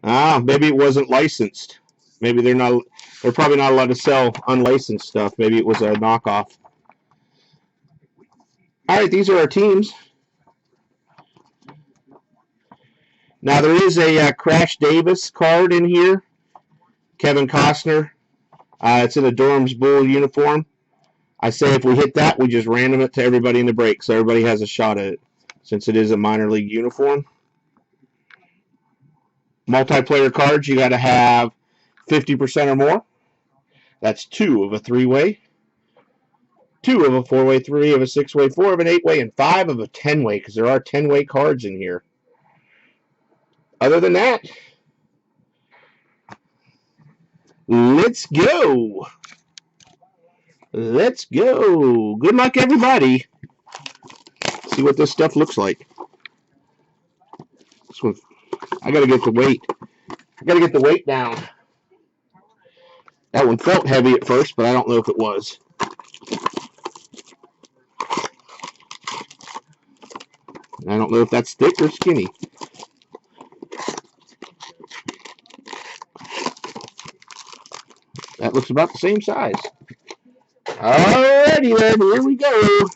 Ah, maybe it wasn't licensed. Maybe they're not. They're probably not allowed to sell unlicensed stuff. Maybe it was a knockoff. All right, these are our teams. Now there is a Crash Davis card in here. Kevin Costner. It's in a Durham's Bull uniform. I say if we hit that, we just random it to everybody in the break, so everybody has a shot at it, since it is a minor league uniform. Multiplayer cards, you got to have 50% or more. That's 2 of a 3-way, 2 of a 4-way, 3 of a 6-way, 4 of an 8-way, and 5 of a 10-way, because there are 10-way cards in here. Other than that, let's go. Let's go. Good luck, everybody. See what this stuff looks like. This one, I got to get the weight. I got to get the weight down. That one felt heavy at first, but I don't know if it was. I don't know if that's thick or skinny. That looks about the same size. Alrighty then, here we go.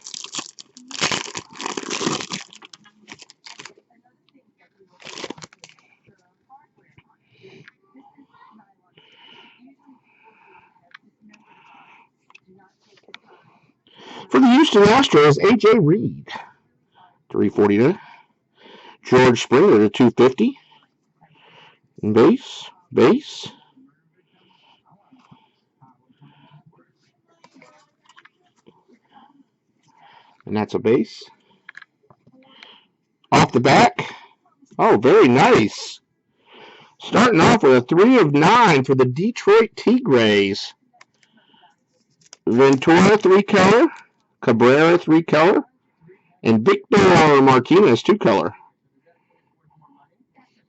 For the Houston Astros, A.J. Reed, 349. George Springer to 250. Base. And that's a base. Off the back. Oh, very nice. Starting off with a 3 of 9 for the Detroit Tigres. Ventura, 3-color. Cabrera, 3-color. And Victor Martinez, 2-color.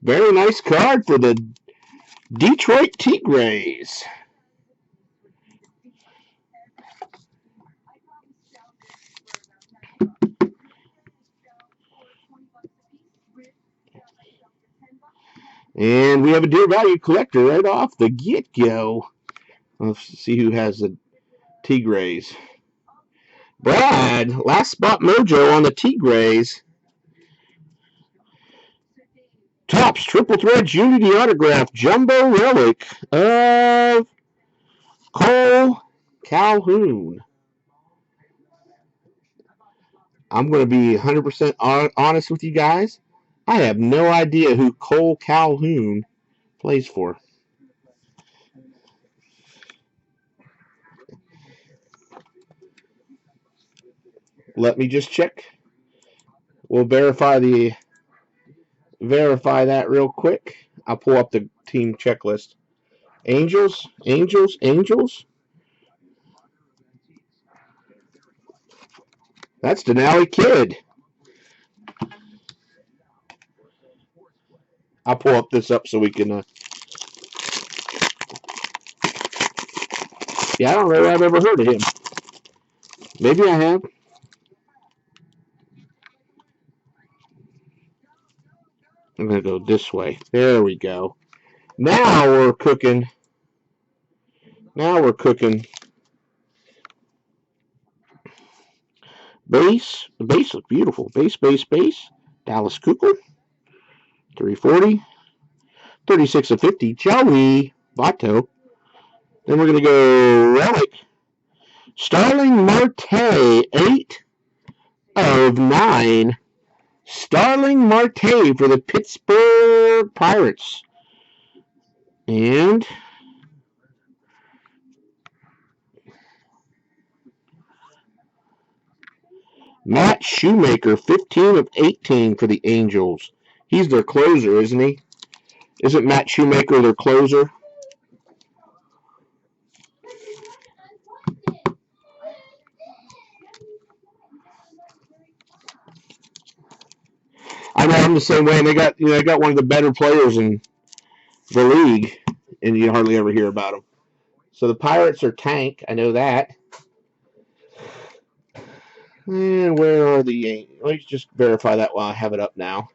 Very nice card for the Detroit Tigres. And we have a deer value collector right off the get-go. Let's see who has the Tigres. Brad, last spot mojo on the Tigres. Topps Triple Threads Unity Autograph Jumbo Relic of Cole Calhoun. I'm going to be 100% honest with you guys. I have no idea who Cole Calhoun plays for. Let me just check. We'll verify that real quick. I'll pull up the team checklist. Angels. That's Denali Kidd. I'll pull up this up so we can. Yeah, I don't know if I've ever heard of him. Maybe I have. I'm going to go this way. There we go. Now we're cooking. Base. The base looks beautiful. Base. Dallas Keuchel. 340. 36 of 50. Joey Votto. Then we're going to go Relic. Starling Marte. 8 of 9. Starling Marte for the Pittsburgh Pirates. And Matt Shoemaker, 15 of 18 for the Angels. He's their closer, isn't he? Isn't Matt Shoemaker their closer? I know, I'm the same way. And they got one of the better players in the league, and you hardly ever hear about them. So the Pirates are tank. I know that. And where are the? Let's just verify that while I have it up now.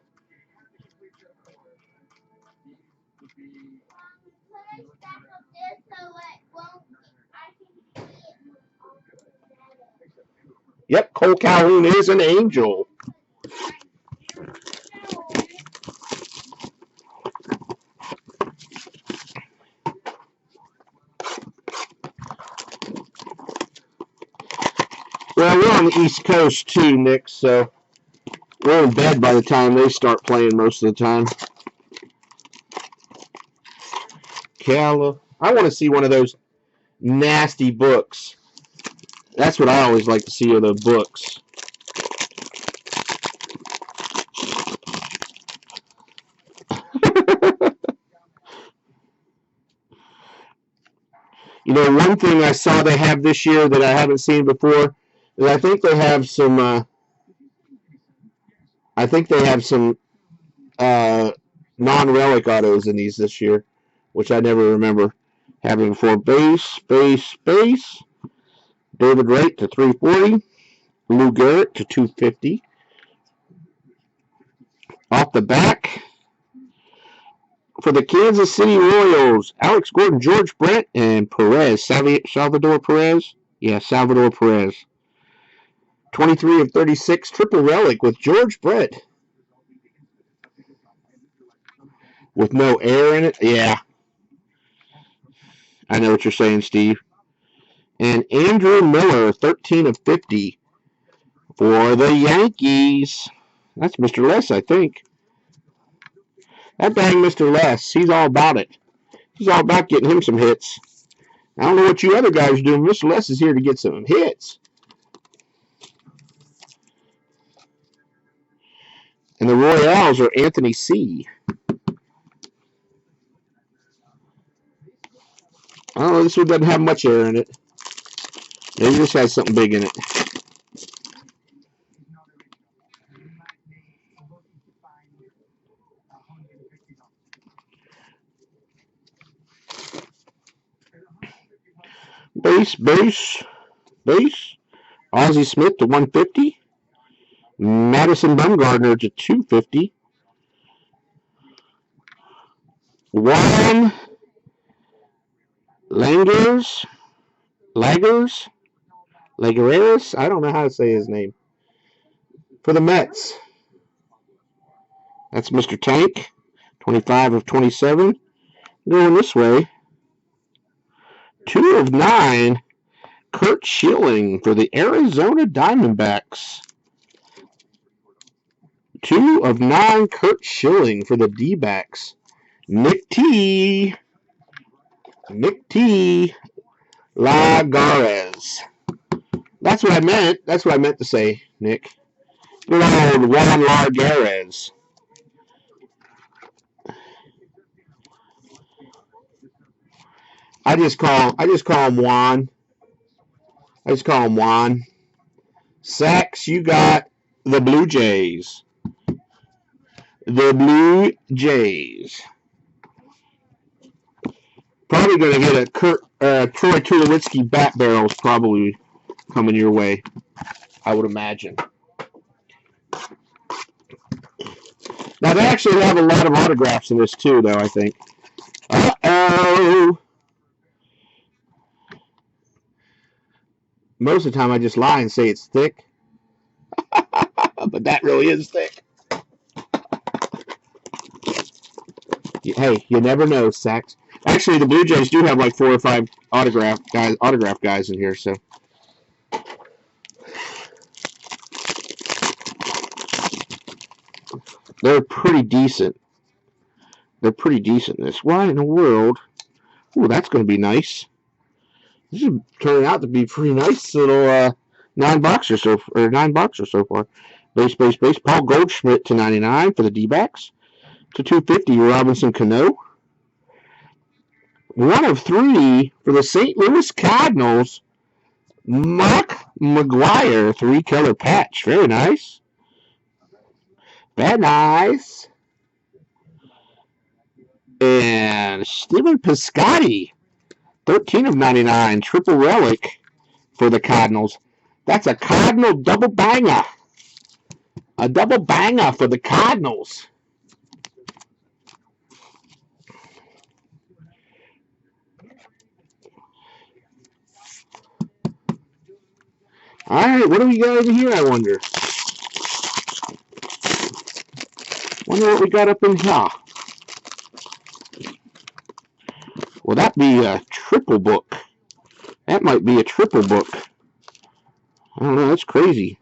Yep, Cole Calhoun is an Angel. Well, we're on the East Coast too, Nick, so we're in bed by the time they start playing most of the time. I want to see one of those nasty books. That's what I always like to see, are the books. You know, one thing I saw they have this year that I haven't seen before is I think they have some. Non-relic autos in these this year, which I never remember having before. Base. David Wright to 340. Lou Garrett to 250. Off the back, for the Kansas City Royals, Alex Gordon, George Brett, and Perez. Salvador Perez? Yeah, Salvador Perez. 23 of 36, triple relic with George Brett. With no air in it? Yeah. I know what you're saying, Steve. And Andrew Miller, 13 of 50 for the Yankees. That's Mr. Les, I think. That dang Mr. Les, he's all about it. He's all about getting him some hits. I don't know what you other guys are doing. Mr. Les is here to get some hits. And the Royals are Anthony C. I don't know, this one doesn't have much air in it. Maybe this has something big in it. Base. Ozzie Smith to 150. Madison Bumgarner to 250. Juan Lagares. I don't know how to say his name. For the Mets. That's Mr. Tank. 25 of 27. Going this way. 2 of 9. Curt Schilling for the Arizona Diamondbacks. 2 of 9. Curt Schilling for the D-backs. Nick T. Lagares. That's what I meant. That's what I meant to say, Nick. Good old Juan Lagares. I just call him Juan. Sax, you got the Blue Jays. Probably going to get a Troy Tulowitzki bat barrels probably coming your way, I would imagine. Now, they actually have a lot of autographs in this, too, though, I think. Uh-oh. Most of the time, I just lie and say it's thick. But that really is thick. Hey, you never know, Sax. Actually, the Blue Jays do have like 4 or 5 autograph guys in here, so. They're pretty decent. This. Why in the world? Ooh, that's going to be nice. This is turning out to be pretty nice little 9-boxer so far. Base. Paul Goldschmidt to 99 for the D-backs. To 250, Robinson Cano. 1 of 3 for the St. Louis Cardinals. Mark McGwire, 3-color patch. Very nice. Very nice. And Stephen Piscotty, 13 of 99, triple relic for the Cardinals. That's a Cardinal double banger. A double banger for the Cardinals. All right, what do we got over here, I wonder? Wonder what we got up in here. Will that be a triple book? That might be a triple book. I don't know, that's crazy.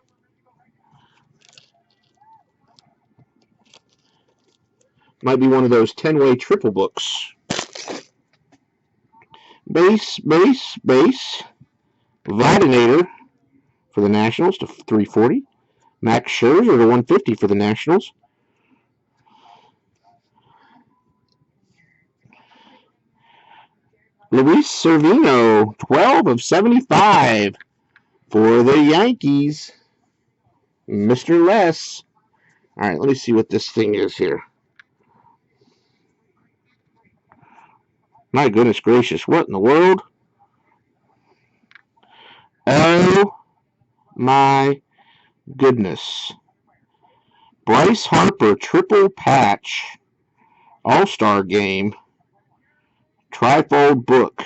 Might be one of those 10-way triple books. Base. Vladinator for the Nationals to 340. Max Scherzer to 150 for the Nationals. Luis Servino, 12 of 75 for the Yankees. Mr. Les. All right, let me see what this thing is here. My goodness gracious, what in the world? Oh my goodness. Bryce Harper, triple patch, All-Star game, trifold book.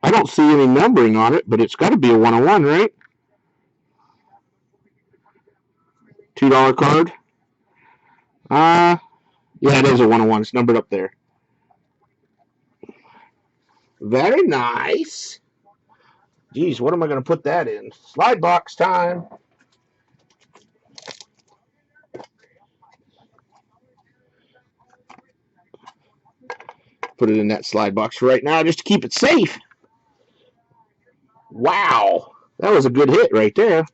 I don't see any numbering on it, but it's got to be a 101, right? $2 card. Yeah, it is a 101. It's numbered up there. Very nice. Geez, what am I going to put that in? Slide box time. Put it in that slide box right now just to keep it safe. Wow. That was a good hit right there.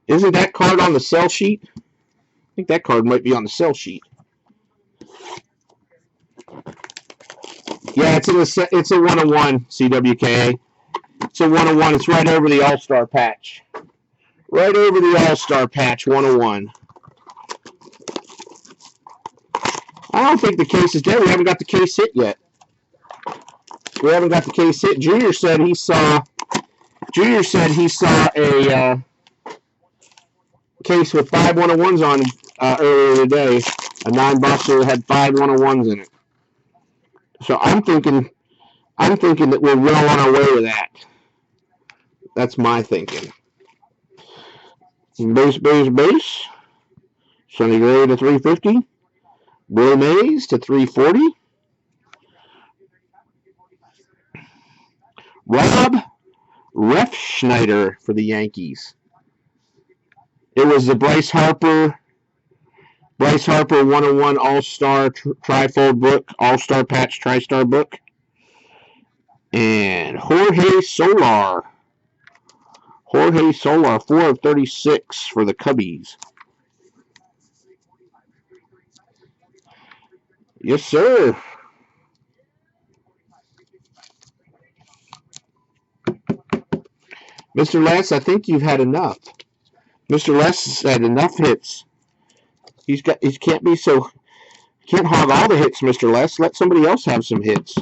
Isn't that card on the sell sheet? I think that card might be on the sell sheet. Yeah, it's a 101 CWKA. It's a 101. It's right over the All-Star patch. Right over the All-Star patch, 101. I don't think the case is dead. We haven't got the case hit yet. We haven't got the case hit. Junior said he saw a case with 5 101s on earlier today. A 9-boxer that had 5 101s in it. So I'm thinking that we're well on our way with that. That's my thinking. Base. Sonny Gray to 350. Will Mays to 340. Rob Refsnyder for the Yankees. It was the Bryce Harper 101 All-Star Trifold book, All-Star Patch Tri-Star book. And Jorge Soler, 4 of 36 for the Cubbies. Yes, sir. Mr. Les, I think you've had enough. Mr. Les has had enough hits. He can't hog all the hits, Mr. Les. Let somebody else have some hits.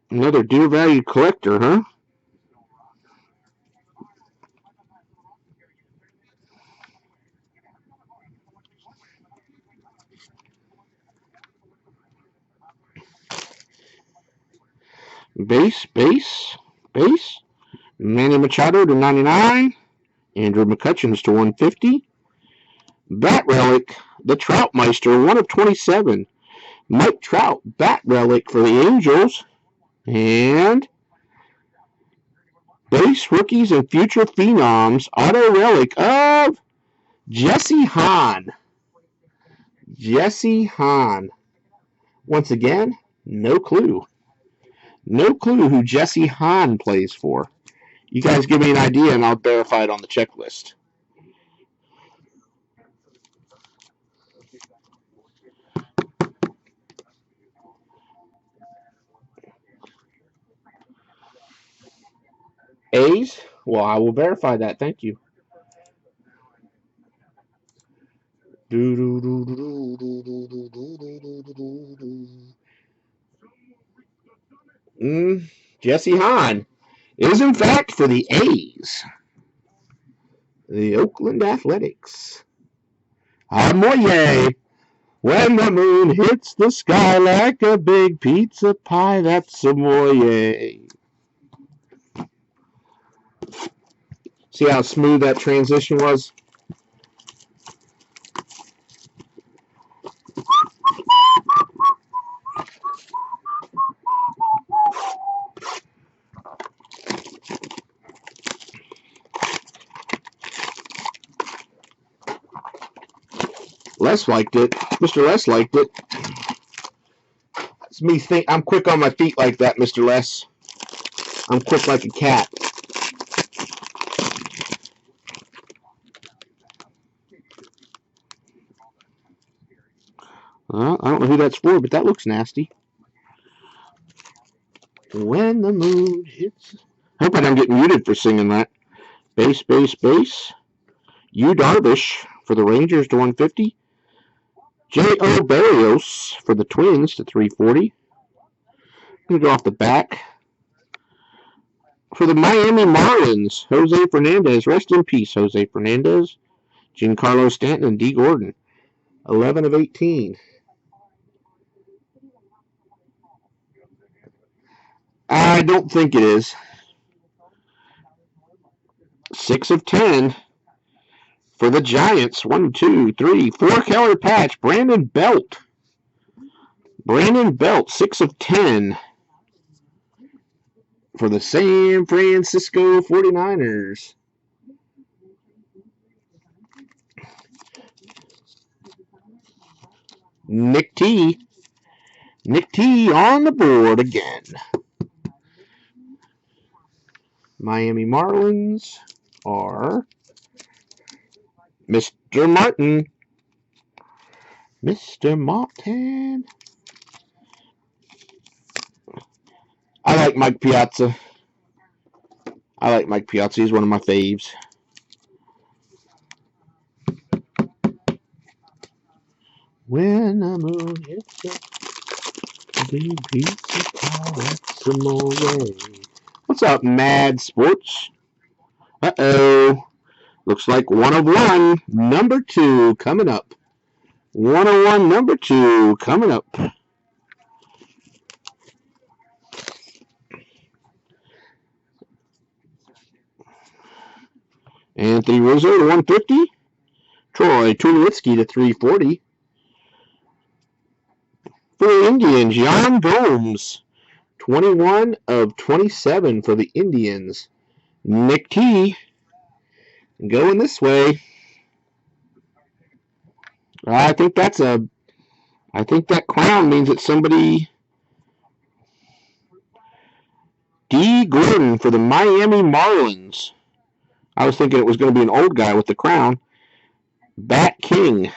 Another dear value collector, huh? Base. Manny Machado to 99. Andrew McCutcheons to 150. Bat relic, the Troutmeister, 1 of 27. Mike Trout, bat relic for the Angels. And base rookies and future phenoms, auto relic of Jesse Hahn. Once again, no clue. No clue who Jesse Hahn plays for. You guys give me an idea and I'll verify it on the checklist. A's? Well, I will verify that. Thank you. Jesse Hahn is, in fact, for the A's. The Oakland Athletics. Amoye. When the moon hits the sky like a big pizza pie, that's Amoye. See how smooth that transition was? Les liked it. Mr. Les liked it. It's me think I'm quick on my feet like that, Mr. Les. I'm quick like a cat. I don't know who that's for, but that looks nasty. When the moon hits. I hope I don't get muted for singing that. Base, base, base. Yu Darvish for the Rangers to 150. J.O. Barrios for the Twins to 340. I'm going to go off the back. For the Miami Marlins, Jose Fernandez. Rest in peace, Jose Fernandez. Giancarlo Stanton and D. Gordon. 11 of 18. I don't think it is. 6 of 10. For the Giants, 1, 2, 3, 4-color patch. Brandon Belt. Brandon Belt, 6 of 10. For the San Francisco 49ers. Nick T. Nick T on the board again. Miami Marlins are Mr. Martin. Mr. Martin. I like Mike Piazza. He's one of my faves. When the moon hits a big piece of pie, that's some more way. What's up, Mad Sports? Uh-oh. Looks like 101, number 2 coming up. 101, number 2 coming up. Anthony Rizzo to 150. Troy Tulowitzki to 340. For the Indians, Yan Gomes. 21 of 27 for the Indians. Nick T. Going this way. I think that crown means it's somebody. D. Gordon for the Miami Marlins. I was thinking it was going to be an old guy with the crown. Bat King.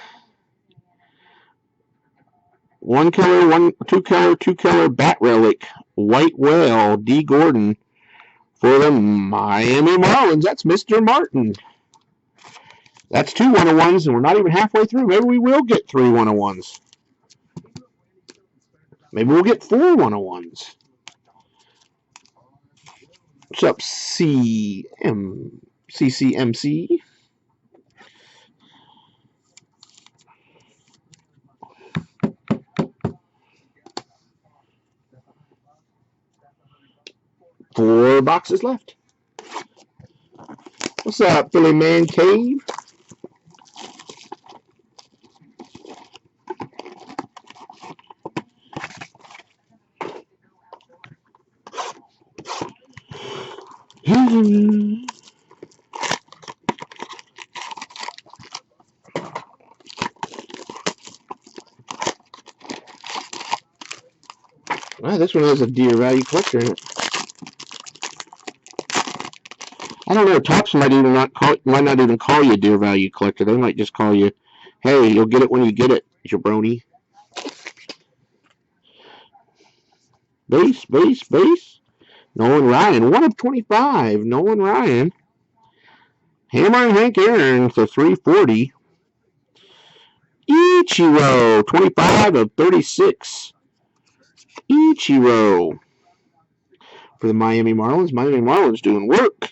1-color, 2-color Bat Relic. White Whale, D. Gordon. For the Miami Marlins, that's Mr. Martin. That's 2 101s, and we're not even halfway through. Maybe we will get 3 101s. Maybe we'll get 4 101s. What's up, CCMC? Four boxes left. What's up, Philly Man Cave? Well, this one has a deer value collector in it. I don't know. Topps might not even call you a deer value collector. They might just call you, hey, you'll get it when you get it, jabroni. Base. Nolan Ryan, 1 of 25. Nolan Ryan. Hammer and Hank Aaron for 340. Ichiro, 25 of 36. Ichiro. For for the Miami Marlins. Miami Marlins doing work.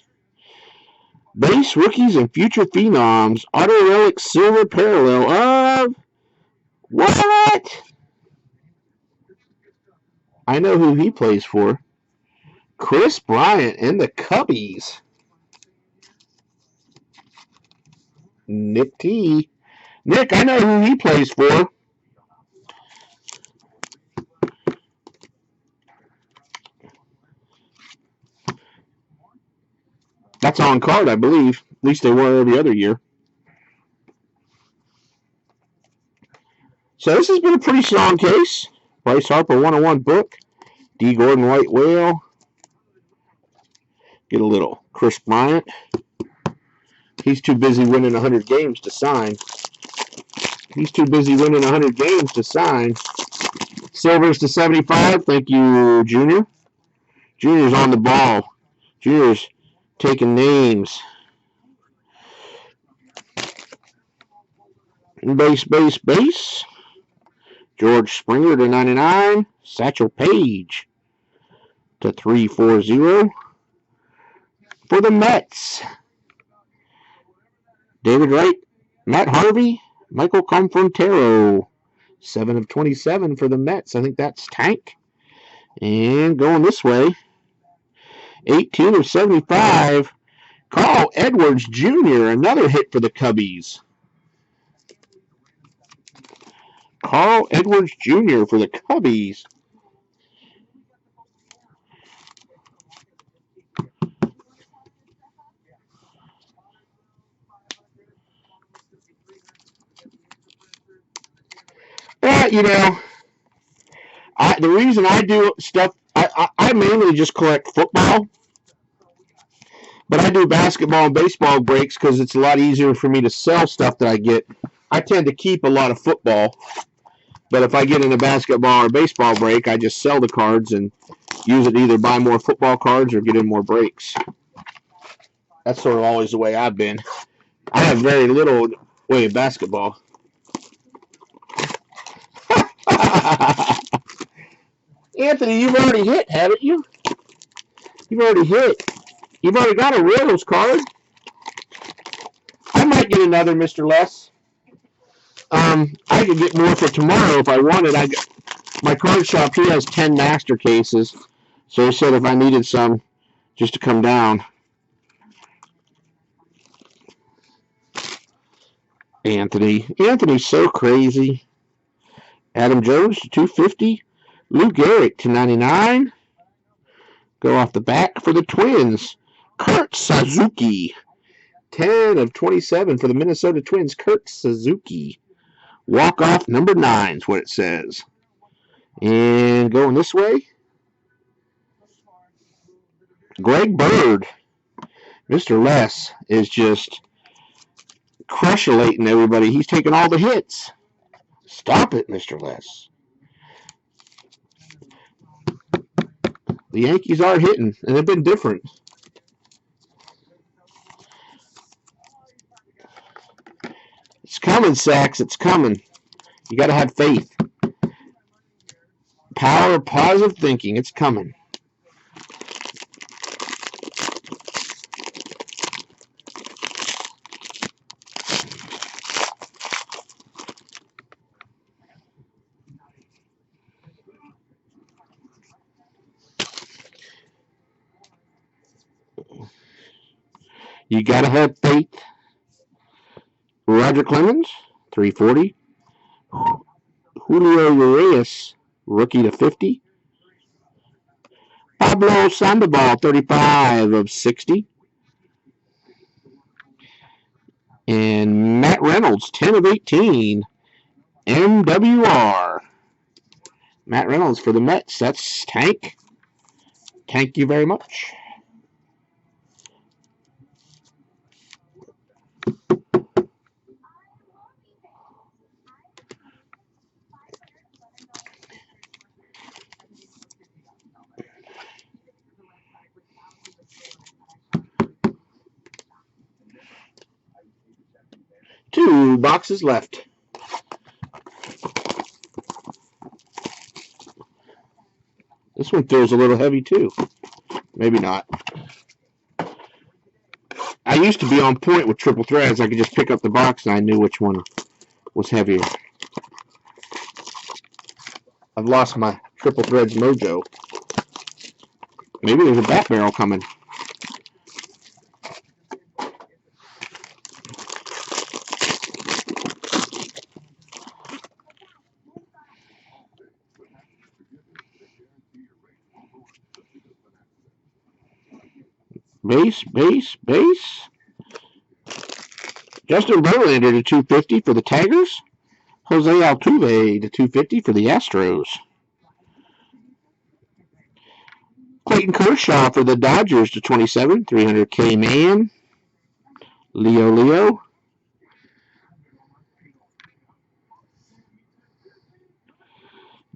Base rookies and future phenoms. Auto relic silver parallel of what? I know who he plays for. Kris Bryant and the Cubbies. Nick T. Nick, I know who he plays for. That's on card, I believe. At least they were every other year. So this has been a pretty strong case. Bryce Harper 101 book. D. Gordon White Whale. Get a little Kris Bryant. He's too busy winning 100 games to sign. Silvers to 75. Thank you, Junior. Junior's on the ball. Junior's taking names. Base. George Springer to 99. Satchel Paige to 340. For the Mets, David Wright, Matt Harvey, Michael Confortero. 7 of 27 for the Mets. I think that's Tank. And going this way, 18 of 75, Carl Edwards Jr., another hit for the Cubbies. Carl Edwards Jr. for the Cubbies. The reason I do stuff, I mainly just collect football, but I do basketball and baseball breaks because it's a lot easier for me to sell stuff that I get. I tend to keep a lot of football, but if I get in a basketball or baseball break, I just sell the cards and use it to either buy more football cards or get in more breaks. That's sort of always the way I've been. I have very little way of basketball. Anthony, you've already hit, haven't you? You've already hit. You've already got a Royals card. I might get another, Mr. Les. I could get more for tomorrow if I wanted. My card shop, he has 10 master cases. So he said if I needed some, just to come down. Anthony's so crazy. Adam Jones to 250. Lou Gehrig to 99. Go off the back for the Twins. Kurt Suzuki. 10 of 27 for the Minnesota Twins. Kurt Suzuki. Walk-off number 9 is what it says. And going this way, Greg Bird. Mr. Les is just crushulating everybody. He's taking all the hits. Stop it, Mr. Les. The Yankees are hitting, and they've been different. It's coming, Sachs. It's coming. You got to have faith. Power of positive thinking. It's coming. You got to have faith. Roger Clemens, 340. Julio Urias, rookie to 50. Pablo Sandoval, 35 of 60. And Matt Reynolds, 10 of 18. MWR. Matt Reynolds for the Mets. That's Tank. Thank you very much. Two boxes left. This one feels a little heavy too. Maybe not. I used to be on point with triple threads. I could just pick up the box and I knew which one was heavier. I've lost my triple threads mojo. Maybe there's a bat barrel coming. Base. Justin Verlander to 250 for the Tigers. Jose Altuve to 250 for the Astros. Clayton Kershaw for the Dodgers to 27, 300K man. Leo.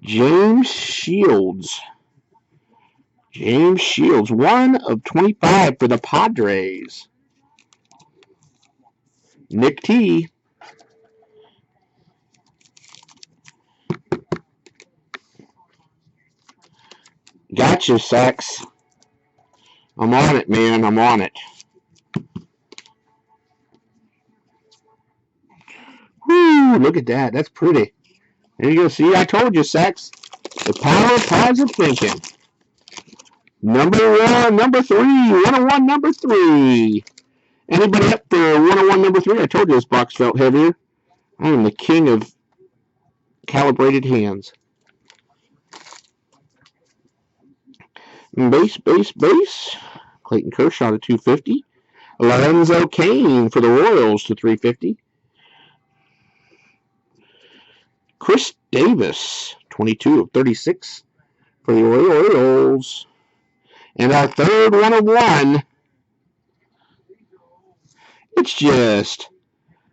James Shields. 1 of 25 for the Padres. Nick T. Gotcha, Sax. I'm on it, man. I'm on it. Woo, look at that. That's pretty. There you go. See, I told you, Sax. The power of positive thinking. Number 1, number 3. 101, number 3. Anybody up for 101, number 3? I told you this box felt heavier. I am the king of calibrated hands. Base. Clayton Kershaw to 250. Lorenzo Cain for the Royals to 350. Chris Davis, 22 of 36 for the Orioles. And our third 1 of 1. It's just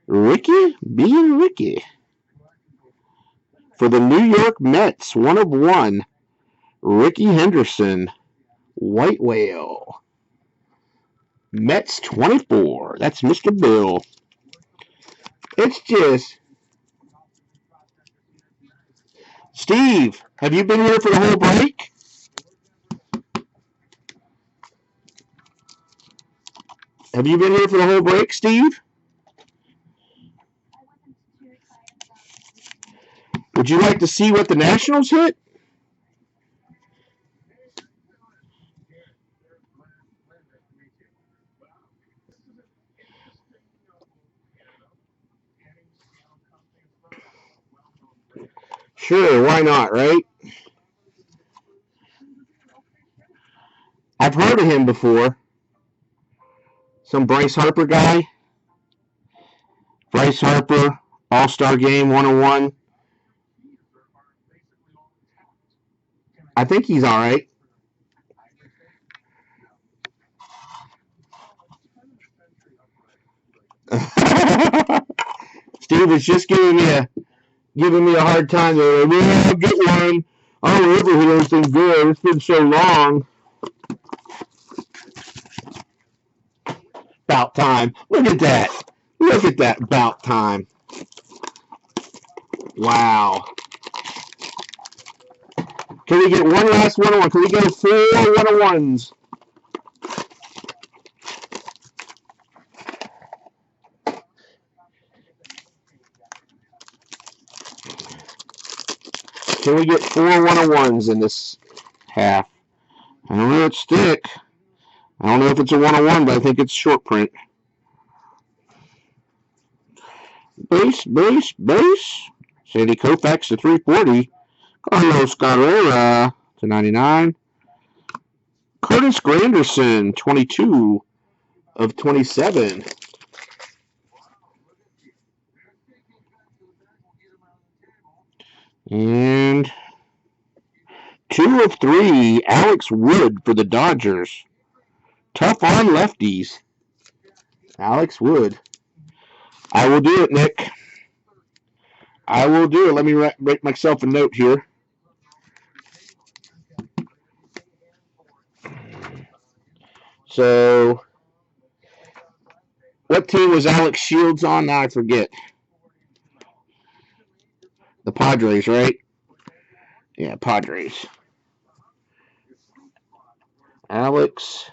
Ricky being Ricky. For the New York Mets, 1 of 1. Ricky Henderson, White Whale. Mets 24. That's Mr. Bill. It's just... Steve, have you been here for the whole break? Have you been here for the whole break, Steve? Would you like to see what the Nationals hit? Sure, why not, right? I've heard of him before. Some Bryce Harper guy. Bryce Harper, All-Star Game 101. I think he's all right. Steve was just giving me a hard time. Well, I'll get one. I don't ever hit anything good. It's been so long. About time. Look at that. About time. Wow. Can we get one last 101? Can we get 4 101s? Can we get 4 101s in this half? I don't know. It's thick. I don't know if it's a 101, but I think it's short print. Base. Sandy Koufax to 340. Carlos Carrera to 99. Curtis Granderson, 22 of 27. And 2 of 3, Alex Wood for the Dodgers. Tough on lefties. Alex Wood. I will do it, Nick. I will do it. Let me write myself a note here. So, what team was Alex Shields on? Now I forget. The Padres, right? Yeah, Padres. Alex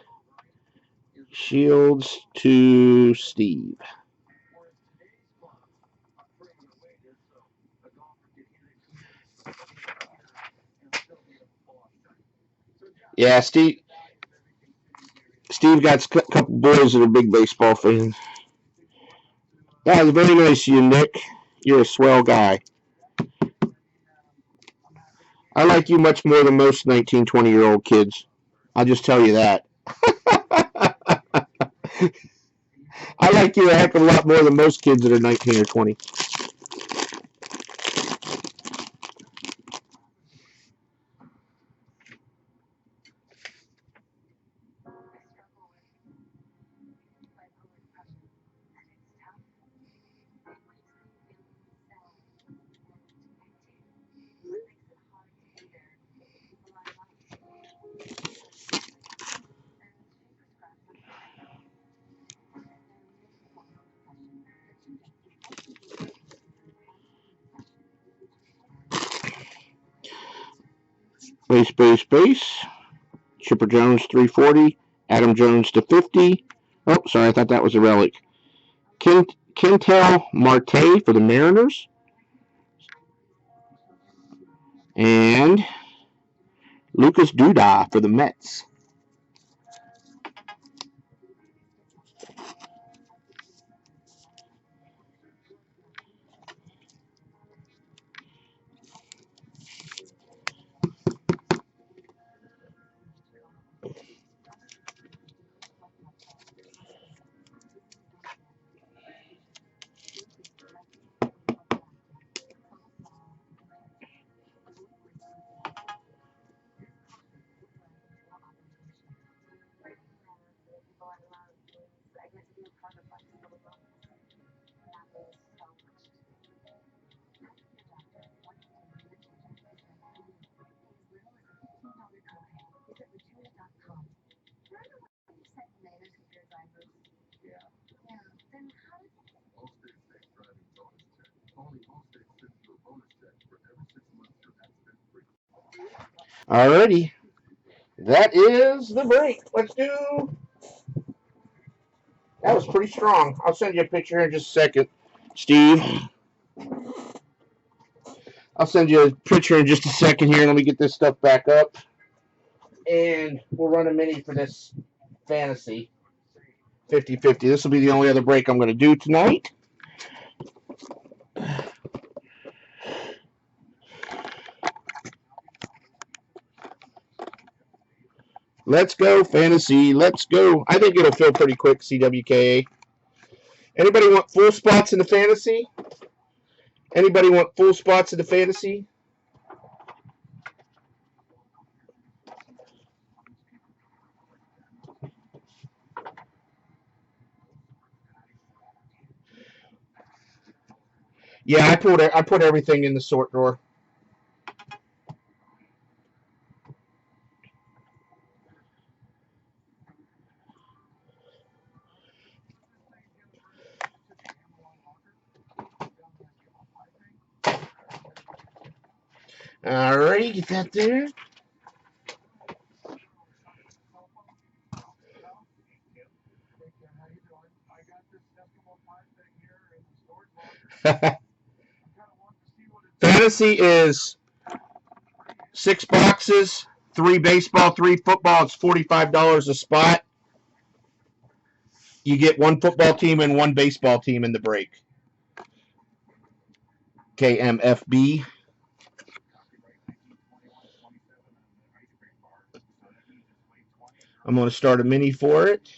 Shields to Steve. Yeah, Steve got a couple boys that are big baseball fans. Yeah, it's very nice of you, Nick. You're a swell guy. I like you much more than most 19, 20-year-old kids. I'll just tell you that. I like you a heck of a lot more than most kids that are 19 or 20. Base. Chipper Jones 340. Adam Jones to 50. Oh, sorry, I thought that was a relic. Kentel Marte for the Mariners. And Lucas Duda for the Mets. Alrighty. That is the break. Let's do. That was pretty strong. I'll send you a picture here in just a second, Steve. I'll send you a picture in just a second here. Let me get this stuff back up. And we'll run a mini for this fantasy 50-50. This will be the only other break I'm going to do tonight. Let's go, fantasy. Let's go. I think it'll fill pretty quick, CWKA. Anybody want full spots in the fantasy? Anybody want full spots in the fantasy? Yeah, I put everything in the sort drawer. Alrighty, get that there. Fantasy is 6 boxes, 3 baseball, 3 football. It's $45 a spot. You get 1 football team and 1 baseball team in the break. KMFB. I'm going to start a mini for it.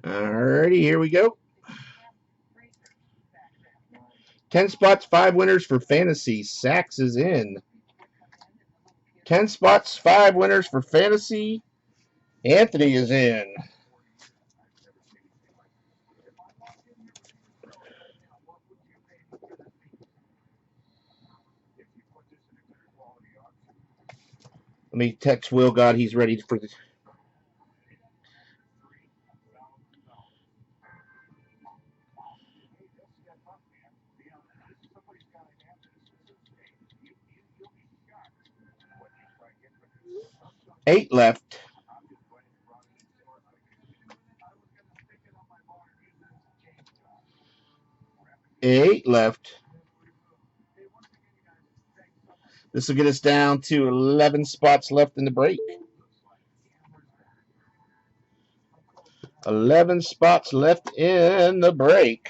Alrighty, here we go. 10 spots, 5 winners for fantasy. Sachs is in. 10 spots, 5 winners for fantasy. Anthony is in. Let me text Will God. He's ready for the. Eight left. Eight left. This will get us down to 11 spots left in the break. 11 spots left in the break.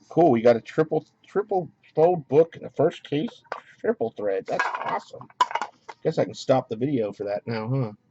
Cool. We got a triple fold book in the first case. Triple thread. That's awesome. Guess I can stop the video for that now, huh?